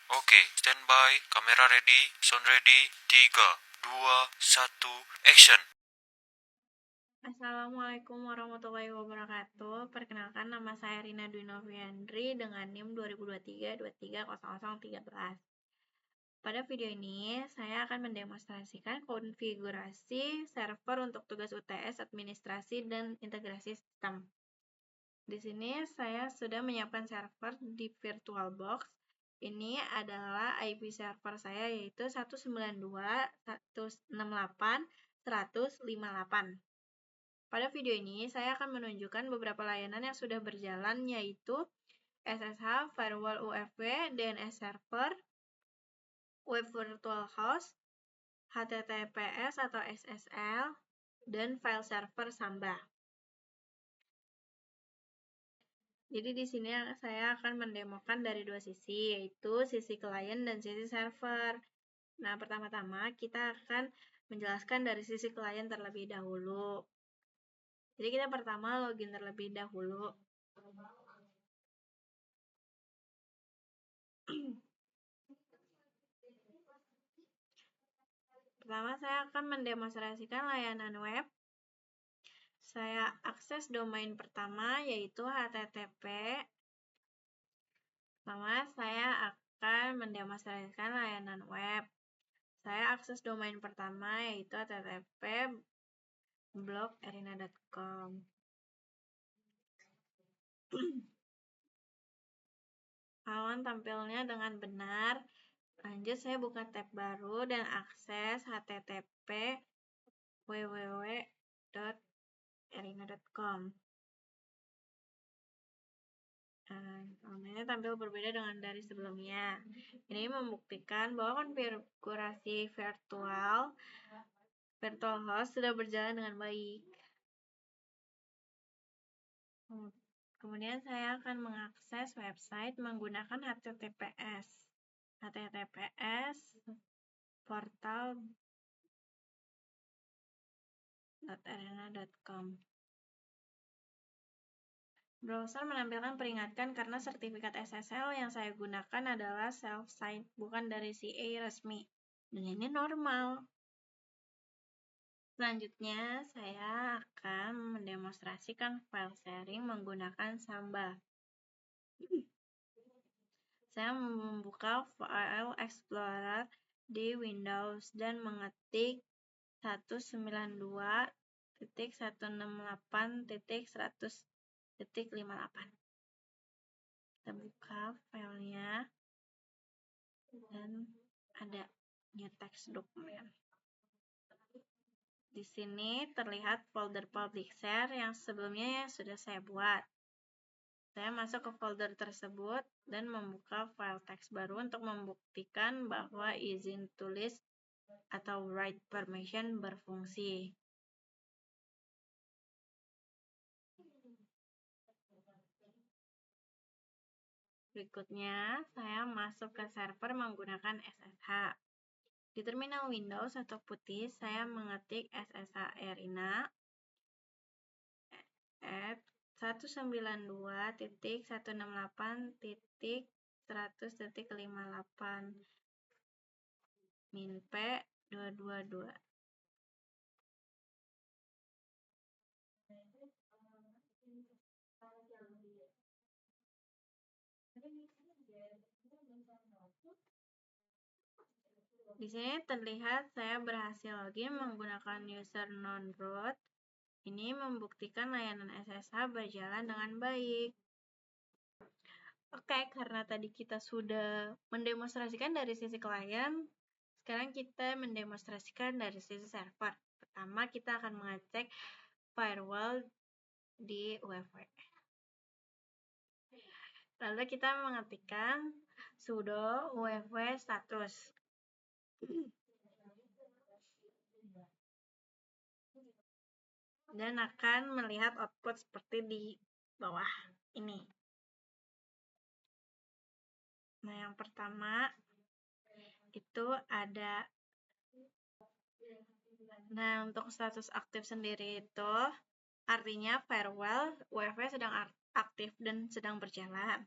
Oke, standby, kamera ready, sound ready, 3, 2, 1, action. Assalamualaikum warahmatullahi wabarakatuh. Perkenalkan, nama saya Rina Dwi Noviandri dengan NIM 2023-230013. Pada video ini, saya akan mendemonstrasikan konfigurasi server untuk tugas UTS, administrasi, dan integrasi sistem. Di sini saya sudah menyiapkan server di VirtualBox. Ini adalah IP server saya, yaitu 192.168.158. Pada video ini, saya akan menunjukkan beberapa layanan yang sudah berjalan, yaitu SSH, Firewall UFW, DNS Server, Web Virtual Host, HTTPS atau SSL, dan file server Samba. Jadi di sini saya akan mendemokan dari dua sisi, yaitu sisi klien dan sisi server. Nah, pertama-tama kita akan menjelaskan dari sisi klien terlebih dahulu. Jadi kita pertama login terlebih dahulu. Pertama, saya akan mendemonstrasikan layanan web. Saya akses domain pertama, yaitu HTTP. Pertama, saya akan mendemonstrasikan layanan web. Saya akses domain pertama, yaitu http blogerina.com. Halaman tampilnya dengan benar. Lanjut, saya buka tab baru dan akses http www.erina.com. Ini tampil berbeda dengan dari sebelumnya. Ini membuktikan bahwa konfigurasi virtual host sudah berjalan dengan baik. Kemudian saya akan mengakses website menggunakan HTTPS portal.erina.com. Browser menampilkan peringatkan karena sertifikat SSL yang saya gunakan adalah self-signed, bukan dari CA resmi. Dan ini normal. Selanjutnya, saya akan mendemonstrasikan file sharing menggunakan Samba. Saya membuka File Explorer di Windows dan mengetik 192.168.100.58. Kita buka filenya dan ada new text document. Di sini terlihat folder public share yang sebelumnya sudah saya buat. Saya masuk ke folder tersebut dan membuka file teks baru untuk membuktikan bahwa izin tulis atau write permission berfungsi. Berikutnya, saya masuk ke server menggunakan SSH. Di terminal Windows atau putih, saya mengetik SSH Erina at 192.168.100.58 min P 222. Di sini terlihat saya berhasil login menggunakan user non-root. Ini membuktikan layanan SSH berjalan dengan baik. Oke, karena tadi kita sudah mendemonstrasikan dari sisi klien, sekarang kita mendemonstrasikan dari sisi server. Pertama, kita akan mengecek firewall di UFW. Lalu kita mengetikkan sudo UFW status. Dan akan melihat output seperti di bawah ini. Nah, yang pertama itu ada. Nah, untuk status aktif sendiri itu artinya firewall UFW sedang aktif dan sedang berjalan.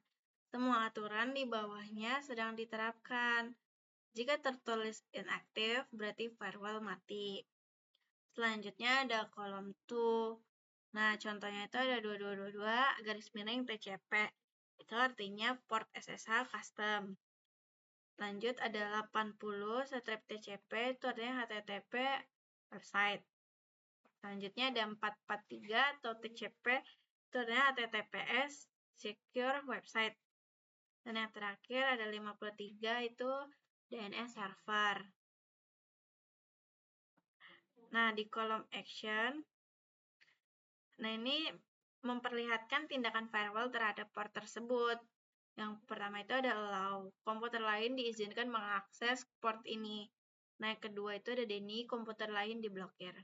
Semua aturan di bawahnya sedang diterapkan. Jika tertulis inactive, berarti firewall mati. Selanjutnya ada kolom to. Nah, contohnya itu ada 2222 garis miring TCP. Itu artinya port SSH custom. Lanjut ada 80 strip TCP, itu artinya HTTP website. Selanjutnya ada 443 atau TCP, itu artinya HTTPS secure website. Dan yang terakhir ada 53 itu DNS server. Nah, di kolom action, nah ini memperlihatkan tindakan firewall terhadap port tersebut. Yang pertama itu ada allow. Komputer lain diizinkan mengakses port ini. Nah, yang kedua itu ada deny, komputer lain diblokir.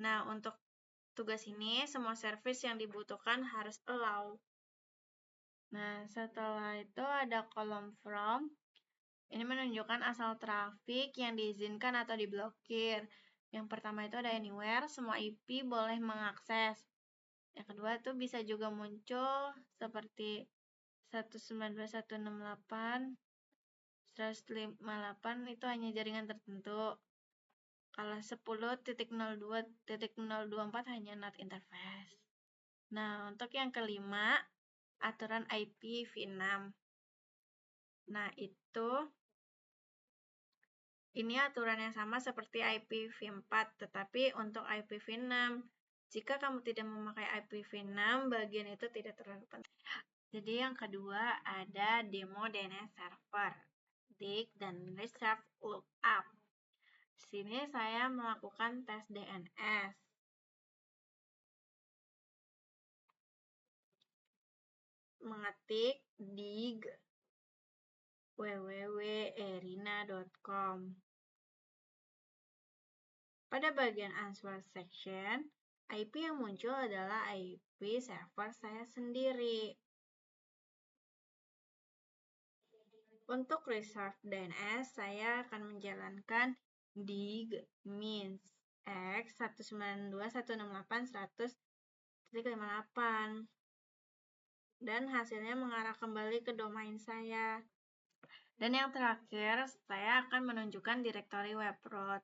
Nah, untuk tugas ini, semua service yang dibutuhkan harus allow. Nah, setelah itu ada kolom from. Ini menunjukkan asal trafik yang diizinkan atau diblokir. Yang pertama itu ada anywhere, semua IP boleh mengakses. Yang kedua itu bisa juga muncul seperti 192.168, 158 itu hanya jaringan tertentu. Kalau 10.02.024 hanya NAT interface. Nah, untuk yang kelima, aturan IPv6. Nah, ini aturan yang sama seperti IPv4, tetapi untuk IPv6. Jika kamu tidak memakai IPv6, bagian itu tidak terlalu penting. Jadi yang kedua ada demo DNS server, dig dan reserve lookup. Di sini saya melakukan tes DNS. Mengetik dig www.erina.com. Pada bagian answer section, IP yang muncul adalah IP server saya sendiri. Untuk reserve DNS, saya akan menjalankan dig means x 192.168.100.58 dan hasilnya mengarah kembali ke domain saya. Dan yang terakhir, saya akan menunjukkan directory web root.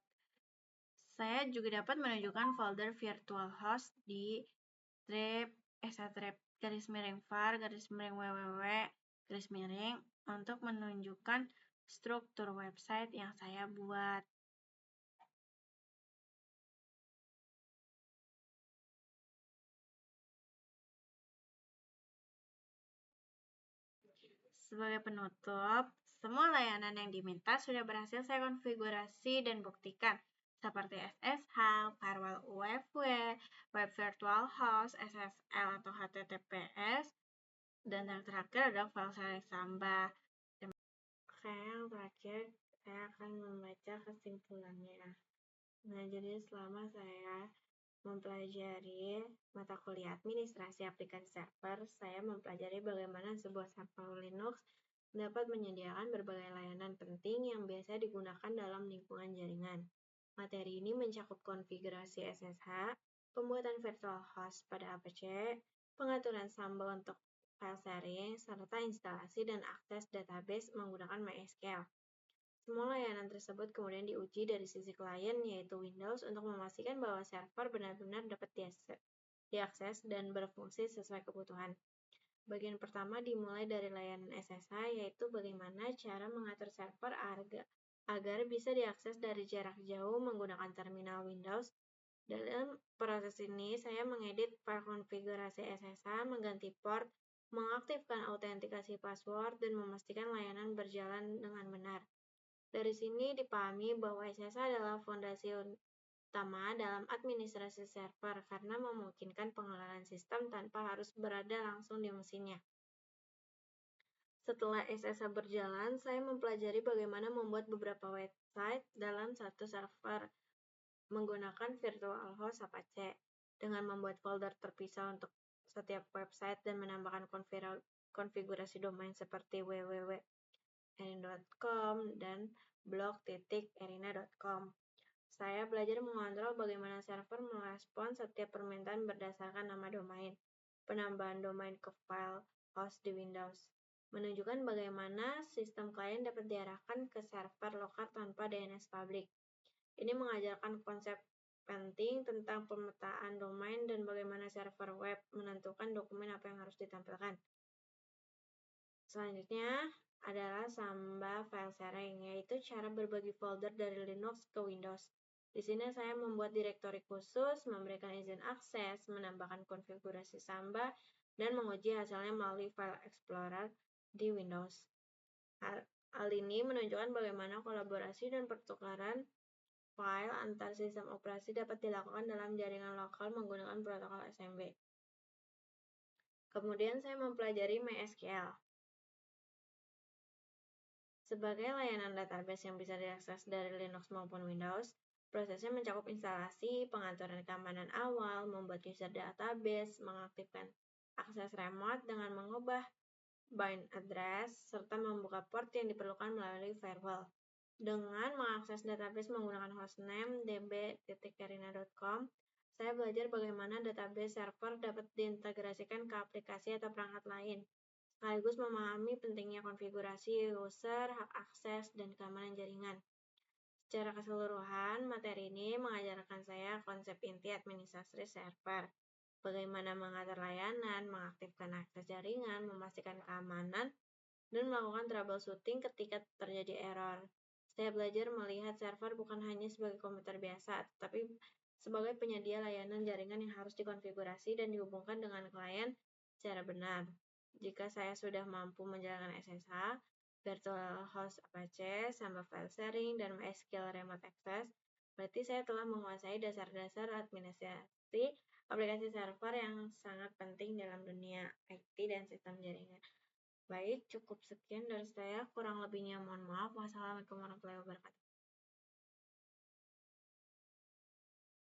Saya juga dapat menunjukkan folder virtual host di trip garis miring var garis miring www garis miring untuk menunjukkan struktur website yang saya buat. Sebagai penutup, semua layanan yang diminta sudah berhasil saya konfigurasi dan buktikan, seperti SSH, firewall UFW, web virtual host, SSL atau HTTPS, dan yang terakhir adalah file select Samba. Oke, yang terakhir saya akan membaca kesimpulannya. Nah, jadi selama saya mempelajari mata kuliah administrasi aplikasi server, saya mempelajari bagaimana sebuah server Linux dapat menyediakan berbagai layanan penting yang biasa digunakan dalam lingkungan jaringan. Materi ini mencakup konfigurasi SSH, pembuatan virtual host pada APC, pengaturan Samba untuk file sharing, serta instalasi dan akses database menggunakan MySQL. Semua layanan tersebut kemudian diuji dari sisi klien, yaitu Windows, untuk memastikan bahwa server benar-benar dapat diakses dan berfungsi sesuai kebutuhan. Bagian pertama dimulai dari layanan SSH, yaitu bagaimana cara mengatur server agar bisa diakses dari jarak jauh menggunakan terminal Windows. Dalam proses ini, saya mengedit file konfigurasi SSH, mengganti port, mengaktifkan autentikasi password, dan memastikan layanan berjalan dengan benar. Dari sini dipahami bahwa SSH adalah fondasi utama dalam administrasi server karena memungkinkan pengelolaan sistem tanpa harus berada langsung di mesinnya. Setelah SSH berjalan, saya mempelajari bagaimana membuat beberapa website dalam satu server menggunakan virtual host Apache dengan membuat folder terpisah untuk setiap website dan menambahkan konfigurasi domain seperti www.erina.com dan blog.erina.com. Saya belajar mengontrol bagaimana server merespons setiap permintaan berdasarkan nama domain. penambahan domain ke file host di Windows, menunjukkan bagaimana sistem klien dapat diarahkan ke server lokal tanpa DNS publik. Ini mengajarkan konsep penting tentang pemetaan domain dan bagaimana server web menentukan dokumen apa yang harus ditampilkan. Selanjutnya adalah Samba file sharing, yaitu cara berbagi folder dari Linux ke Windows. Di sini saya membuat direktori khusus, memberikan izin akses, menambahkan konfigurasi Samba, dan menguji hasilnya melalui File Explorer di Windows. Hal ini menunjukkan bagaimana kolaborasi dan pertukaran file antar sistem operasi dapat dilakukan dalam jaringan lokal menggunakan protokol SMB. Kemudian saya mempelajari MySQL. Sebagai layanan database yang bisa diakses dari Linux maupun Windows, prosesnya mencakup instalasi, pengaturan keamanan awal, membuat user database, mengaktifkan akses remote dengan mengubah bind address, serta membuka port yang diperlukan melalui firewall. Dengan mengakses database menggunakan hostname db.erina.com, saya belajar bagaimana database server dapat diintegrasikan ke aplikasi atau perangkat lain, sekaligus memahami pentingnya konfigurasi user, hak akses, dan keamanan jaringan. Secara keseluruhan, materi ini mengajarkan saya konsep inti administrasi server, bagaimana mengatur layanan, mengaktifkan akses jaringan, memastikan keamanan, dan melakukan troubleshooting ketika terjadi error. Saya belajar melihat server bukan hanya sebagai komputer biasa, tetapi sebagai penyedia layanan jaringan yang harus dikonfigurasi dan dihubungkan dengan klien secara benar. Jika saya sudah mampu menjalankan SSH, Virtual Host Apache, Samba File Sharing, dan MySQL Remote Access, berarti saya telah menguasai dasar-dasar administrasi aplikasi server yang sangat penting dalam dunia IT dan sistem jaringan. Baik, cukup sekian dari saya. Kurang lebihnya mohon maaf. Wassalamualaikum warahmatullahi wabarakatuh.